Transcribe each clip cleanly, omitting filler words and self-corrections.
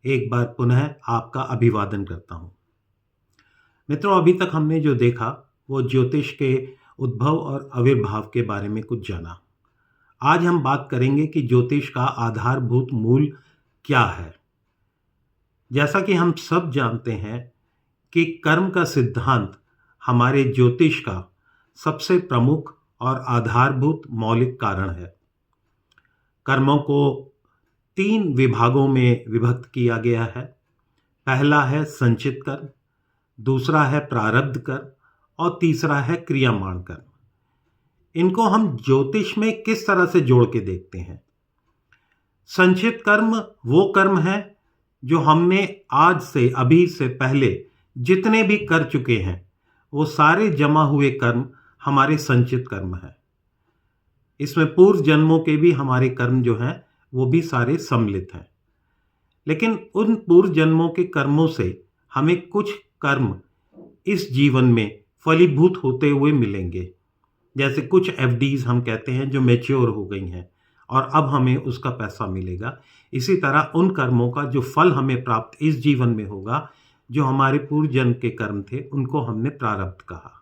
एक बार पुनः आपका अभिवादन करता हूँ। मित्रों, अभी तक हमने जो देखा वो ज्योतिष के उद्भव और आविर्भाव के बारे में कुछ जाना। आज हम बात करेंगे कि ज्योतिष का आधारभूत मूल क्या है। जैसा कि हम सब जानते हैं कि कर्म का सिद्धांत हमारे ज्योतिष का सबसे प्रमुख और आधारभूत मौलिक कारण है। कर्मों को 3 विभागों में विभक्त किया गया है। पहला है संचित कर्म, दूसरा है प्रारब्ध कर्म और तीसरा है क्रियामाण कर्म। इनको हम ज्योतिष में किस तरह से जोड़ के देखते हैं। संचित कर्म वो कर्म है जो हमने आज से अभी से पहले जितने भी कर चुके हैं वो सारे जमा हुए कर्म हमारे संचित कर्म हैं। इसमें पूर्व जन्मों के भी हमारे कर्म जो हैं वो भी सारे सम्मिलित हैं। लेकिन उन पूर्व जन्मों के कर्मों से हमें कुछ कर्म इस जीवन में फलीभूत होते हुए मिलेंगे। जैसे कुछ एफडीज हम कहते हैं जो मैच्योर हो गई हैं और अब हमें उसका पैसा मिलेगा। इसी तरह उन कर्मों का जो फल हमें प्राप्त इस जीवन में होगा, जो हमारे पूर्व जन्म के कर्म थे, उनको हमने प्रारब्ध कहा।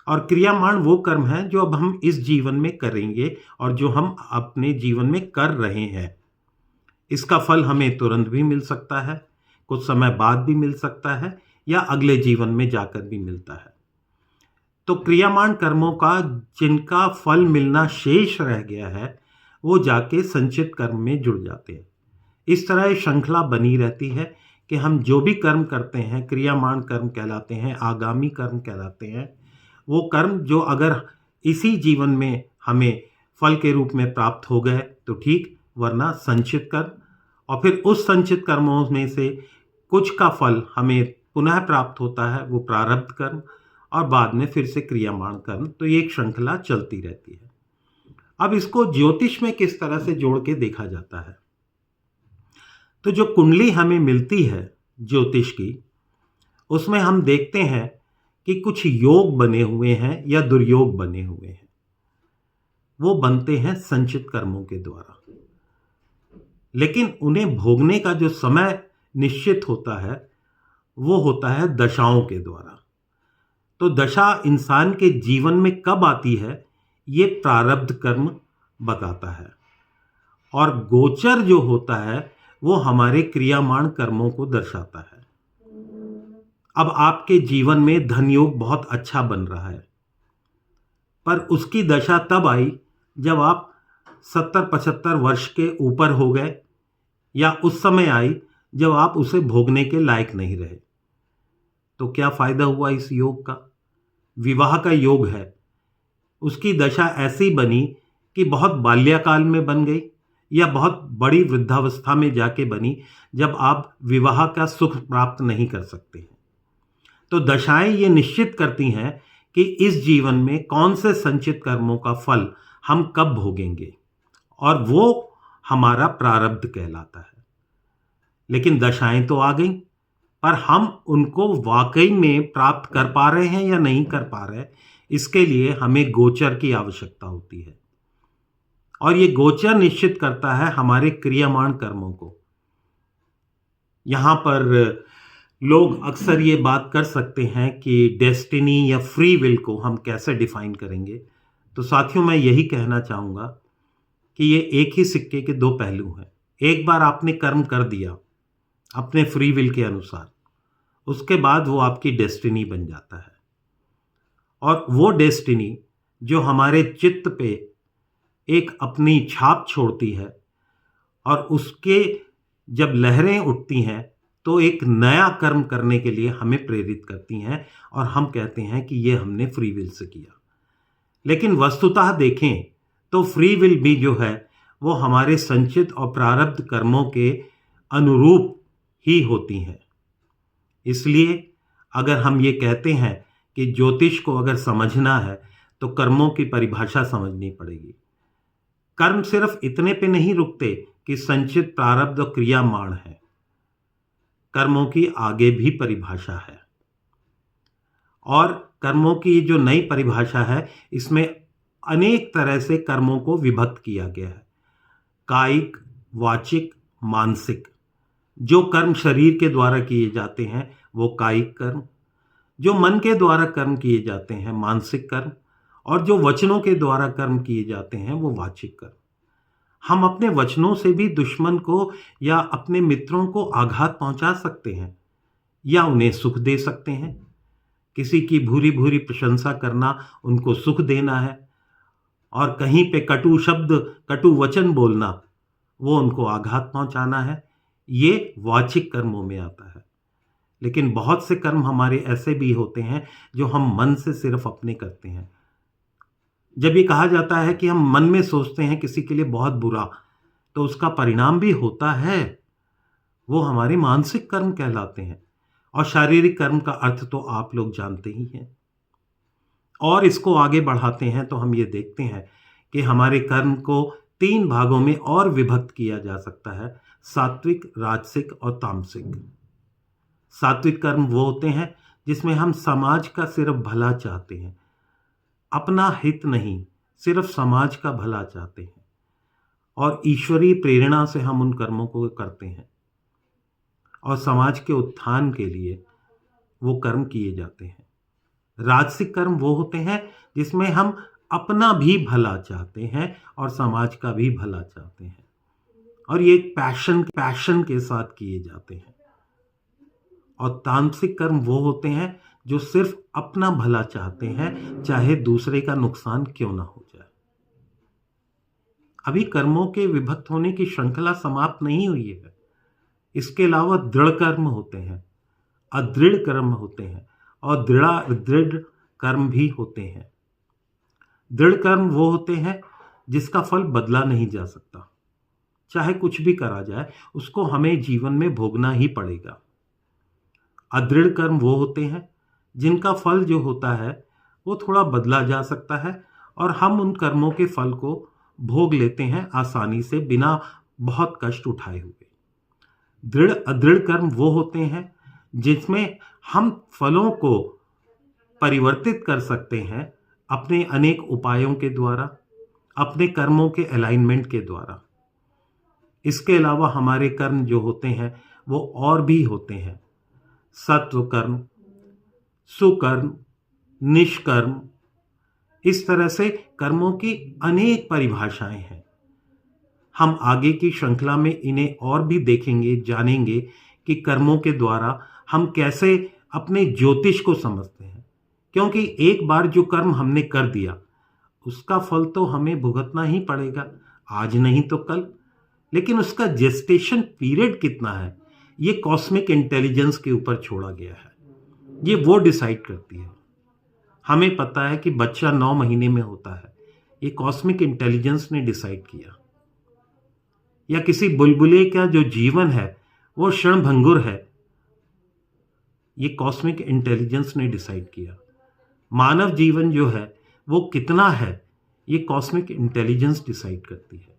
और क्रियामाण वो कर्म है जो अब हम इस जीवन में करेंगे और जो हम अपने जीवन में कर रहे हैं। इसका फल हमें तुरंत भी मिल सकता है, कुछ समय बाद भी मिल सकता है या अगले जीवन में जाकर भी मिलता है। तो क्रियामाण कर्मों का जिनका फल मिलना शेष रह गया है वो जाके संचित कर्म में जुड़ जाते हैं। इस तरह ये श्रृंखला बनी रहती है कि हम जो भी कर्म करते हैं क्रियामाण कर्म कहलाते हैं, आगामी कर्म कहलाते हैं। वो कर्म जो अगर इसी जीवन में हमें फल के रूप में प्राप्त हो गए तो ठीक, वरना संचित कर्म। और फिर उस संचित कर्मों में से कुछ का फल हमें पुनः प्राप्त होता है, वो प्रारब्ध कर्म, और बाद में फिर से क्रियामाण कर्म। तो ये एक श्रृंखला चलती रहती है। अब इसको ज्योतिष में किस तरह से जोड़ के देखा जाता है। तो जो कुंडली हमें मिलती है ज्योतिष की, उसमें हम देखते हैं कि कुछ योग बने हुए हैं या दुर्योग बने हुए हैं। वो बनते हैं संचित कर्मों के द्वारा, लेकिन उन्हें भोगने का जो समय निश्चित होता है वो होता है दशाओं के द्वारा। तो दशा इंसान के जीवन में कब आती है ये प्रारब्ध कर्म बताता है, और गोचर जो होता है वो हमारे क्रियामाण कर्मों को दर्शाता है। अब आपके जीवन में धन योग बहुत अच्छा बन रहा है, पर उसकी दशा तब आई जब आप 70-75 वर्ष के ऊपर हो गए, या उस समय आई जब आप उसे भोगने के लायक नहीं रहे। तो क्या फायदा हुआ इस योग का। विवाह का योग है, उसकी दशा ऐसी बनी कि बहुत बाल्यकाल में बन गई या बहुत बड़ी वृद्धावस्था में जाके बनी, जब आप विवाह का सुख प्राप्त नहीं कर सकते हैं। तो दशाएं ये निश्चित करती हैं कि इस जीवन में कौन से संचित कर्मों का फल हम कब भोगेंगे, और वो हमारा प्रारब्ध कहलाता है। लेकिन दशाएं तो आ गई, पर हम उनको वाकई में प्राप्त कर पा रहे हैं या नहीं कर पा रहे, इसके लिए हमें गोचर की आवश्यकता होती है। और ये गोचर निश्चित करता है हमारे क्रियामाण कर्मों को। यहाँ पर लोग अक्सर ये बात कर सकते हैं कि डेस्टिनी या फ्री विल को हम कैसे डिफाइन करेंगे। तो साथियों, मैं यही कहना चाहूँगा कि ये एक ही सिक्के के 2 पहलू हैं। एक बार आपने कर्म कर दिया अपने फ्री विल के अनुसार, उसके बाद वो आपकी डेस्टिनी बन जाता है। और वो डेस्टिनी जो हमारे चित्त पे एक अपनी छाप छोड़ती है, और उसके जब लहरें उठती हैं तो एक नया कर्म करने के लिए हमें प्रेरित करती हैं, और हम कहते हैं कि ये हमने फ्री विल से किया। लेकिन वस्तुतः देखें तो फ्री विल भी जो है वो हमारे संचित और प्रारब्ध कर्मों के अनुरूप ही होती हैं। इसलिए अगर हम ये कहते हैं कि ज्योतिष को अगर समझना है तो कर्मों की परिभाषा समझनी पड़ेगी। कर्म सिर्फ इतने पे नहीं रुकते कि संचित, प्रारब्ध और क्रियामाण है। कर्मों की आगे भी परिभाषा है, और कर्मों की जो नई परिभाषा है इसमें अनेक तरह से कर्मों को विभक्त किया गया है। कायिक, वाचिक, मानसिक। जो कर्म शरीर के द्वारा किए जाते हैं वो कायिक कर्म, जो मन के द्वारा कर्म किए जाते हैं मानसिक कर्म, और जो वचनों के द्वारा कर्म किए जाते हैं वो वाचिक कर्म। हम अपने वचनों से भी दुश्मन को या अपने मित्रों को आघात पहुंचा सकते हैं या उन्हें सुख दे सकते हैं। किसी की भूरी भूरी प्रशंसा करना उनको सुख देना है, और कहीं पे कटु शब्द कटु वचन बोलना वो उनको आघात पहुंचाना है। ये वाचिक कर्मों में आता है। लेकिन बहुत से कर्म हमारे ऐसे भी होते हैं जो हम मन से सिर्फ अपने करते हैं। जब ये कहा जाता है कि हम मन में सोचते हैं किसी के लिए बहुत बुरा, तो उसका परिणाम भी होता है, वो हमारे मानसिक कर्म कहलाते हैं। और शारीरिक कर्म का अर्थ तो आप लोग जानते ही हैं। और इसको आगे बढ़ाते हैं तो हम ये देखते हैं कि हमारे कर्म को 3 भागों में और विभक्त किया जा सकता है: सात्विक, राजसिक और तामसिक। सात्विक कर्म वो होते हैं जिसमें हम समाज का सिर्फ भला चाहते हैं, अपना हित नहीं, सिर्फ समाज का भला चाहते हैं, और ईश्वरीय प्रेरणा से हम उन कर्मों को करते हैं और समाज के उत्थान के लिए वो कर्म किए जाते हैं। राजसिक कर्म वो होते हैं जिसमें हम अपना भी भला चाहते हैं और समाज का भी भला चाहते हैं, और ये पैशन के साथ किए जाते हैं। और तामसिक कर्म वो होते हैं जो सिर्फ अपना भला चाहते हैं, चाहे दूसरे का नुकसान क्यों ना हो जाए। अभी कर्मों के विभक्त होने की श्रृंखला समाप्त नहीं हुई है। इसके अलावा दृढ़ कर्म होते हैं, अदृढ़ कर्म होते हैं, और दृढ़ कर्म भी होते हैं। दृढ़ कर्म वो होते हैं जिसका फल बदला नहीं जा सकता, चाहे कुछ भी करा जाए उसको हमें जीवन में भोगना ही पड़ेगा। अदृढ़ कर्म वो होते हैं जिनका फल जो होता है वो थोड़ा बदला जा सकता है, और हम उन कर्मों के फल को भोग लेते हैं आसानी से, बिना बहुत कष्ट उठाए हुए। अदृढ़ कर्म वो होते हैं जिसमें हम फलों को परिवर्तित कर सकते हैं अपने अनेक उपायों के द्वारा, अपने कर्मों के अलाइनमेंट के द्वारा। इसके अलावा हमारे कर्म जो होते हैं वो और भी होते हैं: सत्व कर्म, सुकर्म, निष्कर्म। इस तरह से कर्मों की अनेक परिभाषाएं हैं। हम आगे की श्रृंखला में इन्हें और भी देखेंगे, जानेंगे कि कर्मों के द्वारा हम कैसे अपने ज्योतिष को समझते हैं। क्योंकि एक बार जो कर्म हमने कर दिया उसका फल तो हमें भुगतना ही पड़ेगा, आज नहीं तो कल। लेकिन उसका जेस्टेशन पीरियड कितना है ये कॉस्मिक इंटेलिजेंस के ऊपर छोड़ा गया है। ये वो डिसाइड करती है। हमें पता है कि बच्चा 9 महीने में होता है, ये कॉस्मिक इंटेलिजेंस ने डिसाइड किया। या किसी बुलबुले का जो जीवन है वो क्षणभंगुर है, ये कॉस्मिक इंटेलिजेंस ने डिसाइड किया। मानव जीवन जो है वो कितना है ये कॉस्मिक इंटेलिजेंस डिसाइड करती है।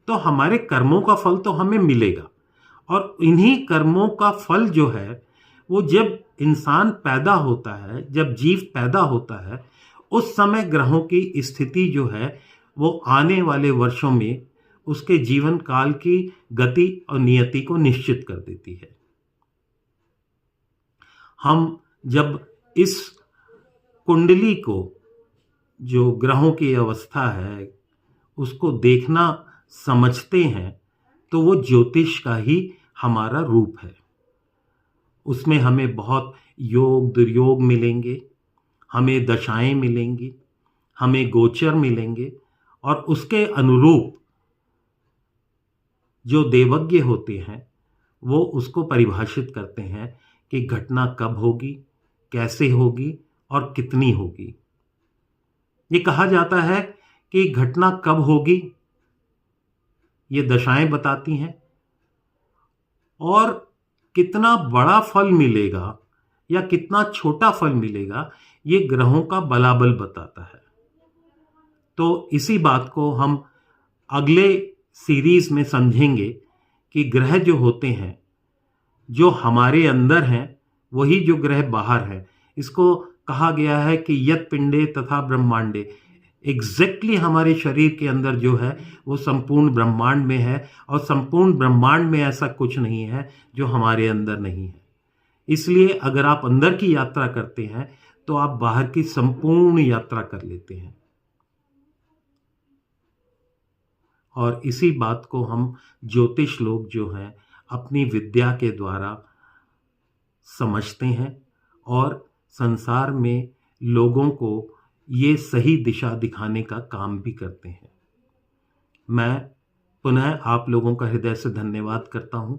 तो हमारे कर्मों का फल तो हमें मिलेगा, और इन्हीं कर्मों का फल जो है वो जब इंसान पैदा होता है, जब जीव पैदा होता है, उस समय ग्रहों की स्थिति जो है वो आने वाले वर्षों में उसके जीवन काल की गति और नियति को निश्चित कर देती है। हम जब इस कुंडली को, जो ग्रहों की अवस्था है, उसको देखना समझते हैं तो वो ज्योतिष का ही हमारा रूप है। उसमें हमें बहुत योग दुर्योग मिलेंगे, हमें दशाएं मिलेंगी, हमें गोचर मिलेंगे, और उसके अनुरूप जो देवज्ञ होते हैं वो उसको परिभाषित करते हैं कि घटना कब होगी, कैसे होगी और कितनी होगी। ये कहा जाता है कि घटना कब होगी ये दशाएं बताती हैं, और कितना बड़ा फल मिलेगा या कितना छोटा फल मिलेगा ये ग्रहों का बलाबल बताता है। तो इसी बात को हम अगले सीरीज में समझेंगे कि ग्रह जो होते हैं, जो हमारे अंदर हैं वही जो ग्रह बाहर हैं। इसको कहा गया है कि यत पिंडे तथा ब्रह्मांडे, एग्जैक्टली हमारे शरीर के अंदर जो है वो संपूर्ण ब्रह्मांड में है, और संपूर्ण ब्रह्मांड में ऐसा कुछ नहीं है जो हमारे अंदर नहीं है। इसलिए अगर आप अंदर की यात्रा करते हैं तो आप बाहर की संपूर्ण यात्रा कर लेते हैं। और इसी बात को हम ज्योतिष लोग जो हैं अपनी विद्या के द्वारा समझते हैं और संसार में लोगों को ये सही दिशा दिखाने का काम भी करते हैं। मैं पुनः आप लोगों का हृदय से धन्यवाद करता हूँ।